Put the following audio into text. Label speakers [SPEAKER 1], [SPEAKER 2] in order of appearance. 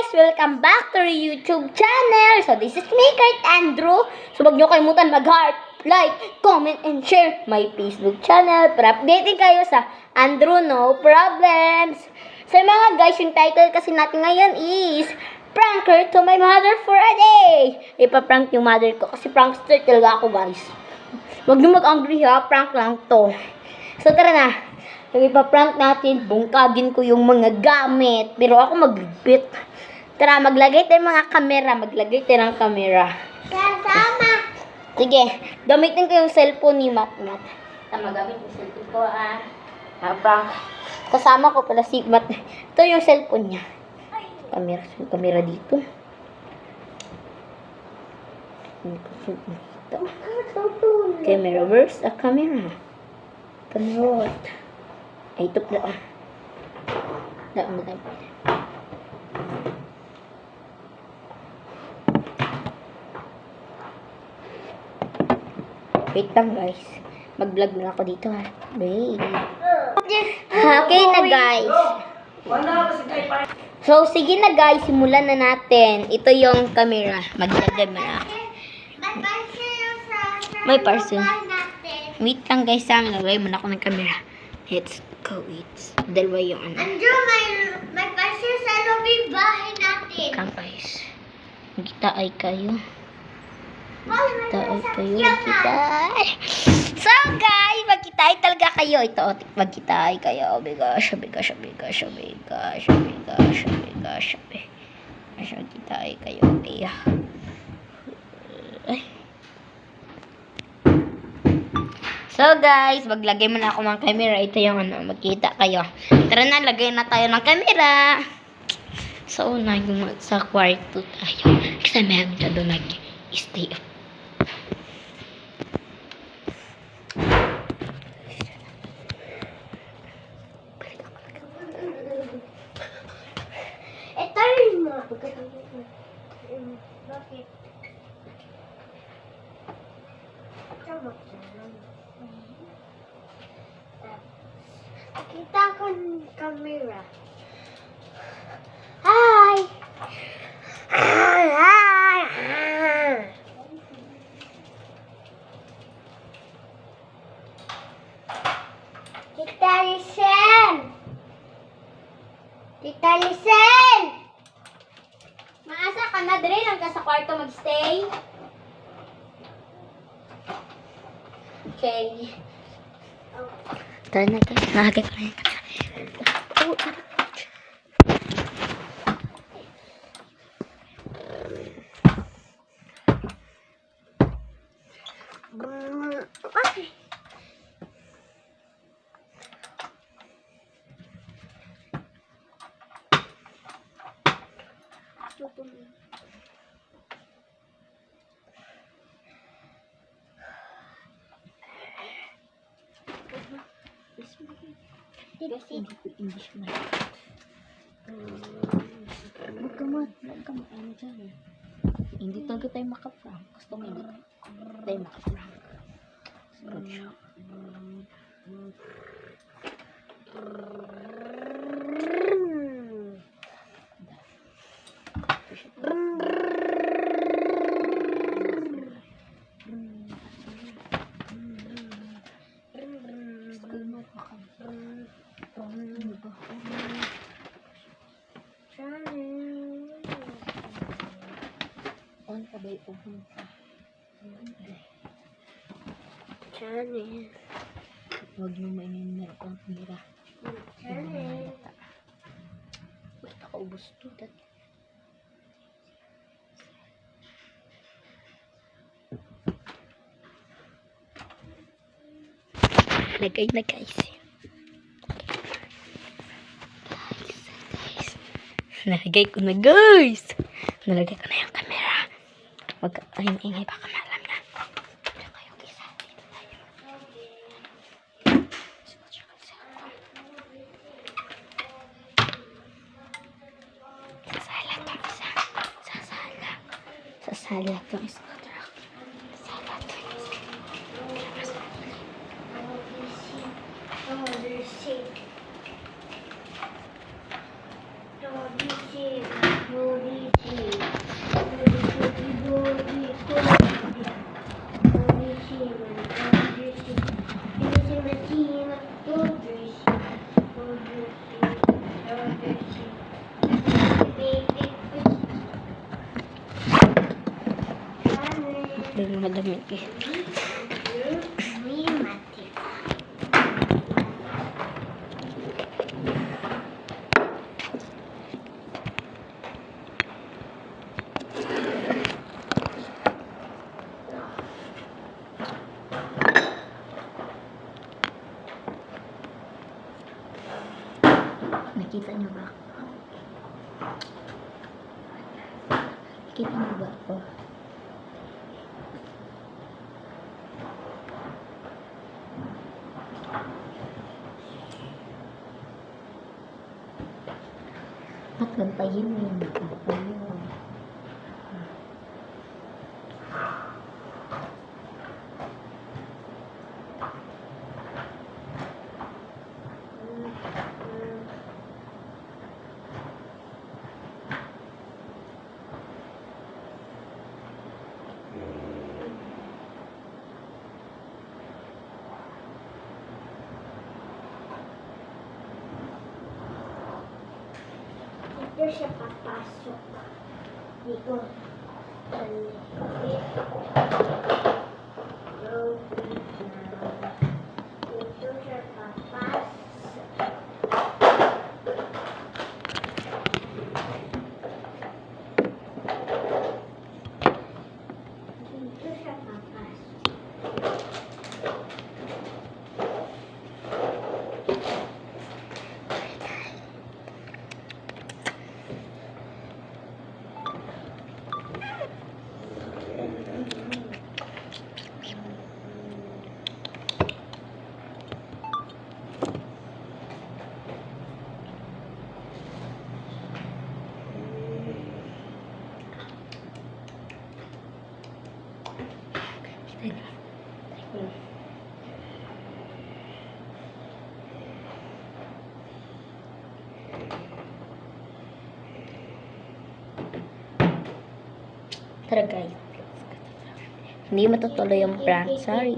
[SPEAKER 1] guys! Welcome back to our YouTube channel! So this is me, Kurt Andrew. So huwag nyo kalimutan mag-heart, like, comment, and share my Facebook channel para updating kayo sa Andrew No Problems. So mga guys, yung title kasi natin ngayon is Pranker to my mother for a day. Ipaprank yung mother ko kasi prankster talaga ako guys. Huwag nyo mag-angry ha, prank lang to. So tara na. Yung ipaprank natin, bungkagin ko yung mga gamit. Pero ako magligpit. Tara, maglagay tayo mga kamera. Maglagay tayo ng kamera.
[SPEAKER 2] Kasama.
[SPEAKER 1] Sige, gamitin ko yung cellphone ni Matmat. Tama, gamit yung cellphone ko prank. Kasama ko pala si Mat. Ito yung cellphone niya. Kamera, yung kamera dito. Camera, where's the camera? Camera what? Ay, ito pala. Wait lang guys. Mag-vlog na ako dito ha. Wait. Okay na guys. So, sige na guys. Simulan na natin. Ito yung camera. Maglagay mo na ako. May parcel. Wait lang guys. Lagay mo na ako ng camera. Let's go. It's dalawa yung ano.
[SPEAKER 2] Andrew, may parcel sa lobby bahay natin.
[SPEAKER 1] Come guys. Kita ay kayo.
[SPEAKER 2] Kita
[SPEAKER 1] So guys, magkita talaga kayo. Ito, magkita kayo. Oh my gosh, oh my gosh, oh my gosh, oh my gosh, oh my gosh, oh my gosh, oh my gosh, magkita kayo. Okay. Ay. So guys, maglagay mo na ako ng camera. Ito yung ano, magkita kayo. Tara na, lagay na tayo ng camera. So, sa kwarto tayo. Kasi meron na doon nag-stay up.
[SPEAKER 2] Ito rin mo. Bakit? Kita ko ng camera. Hi! Hi! Hi! Tita Lisen! Tita Lisen! Maasa ka na dre lang ka sa kwarto magstay? Okay.
[SPEAKER 1] Tara na guys, nakagay ko na yung camera.
[SPEAKER 2] Okay.
[SPEAKER 1] Guys, hindi ko English na. Huwag ka ano dyan. Hindi talaga tayo makaprank. Gusto mo hindi tayo makaprank. Good show. On ka ba yung
[SPEAKER 2] Channel.
[SPEAKER 1] huwag mo mainin na ang mira.
[SPEAKER 2] Channel.
[SPEAKER 1] Basta kaubos to. Lagay na guys. Nalagay ko na guys. Nalagay ko na yung camera. Wag ingay baka malam na. Diyan kayo guys. Dito tayo. Sasala tong isa. Sasala. Sasala tong isa. Sasala tong isa.
[SPEAKER 2] Movie.
[SPEAKER 1] May mga damit eh.
[SPEAKER 2] May mati.
[SPEAKER 1] Nakita niyo ba? Nakita niyo ba ako? At gantayin mo yun. Gantayin mo.
[SPEAKER 2] Dito siya papasok. Dito. Dito siya papasok. Dito siya papasok.
[SPEAKER 1] Tara guys. Hindi matutuloy yung prank. Sorry.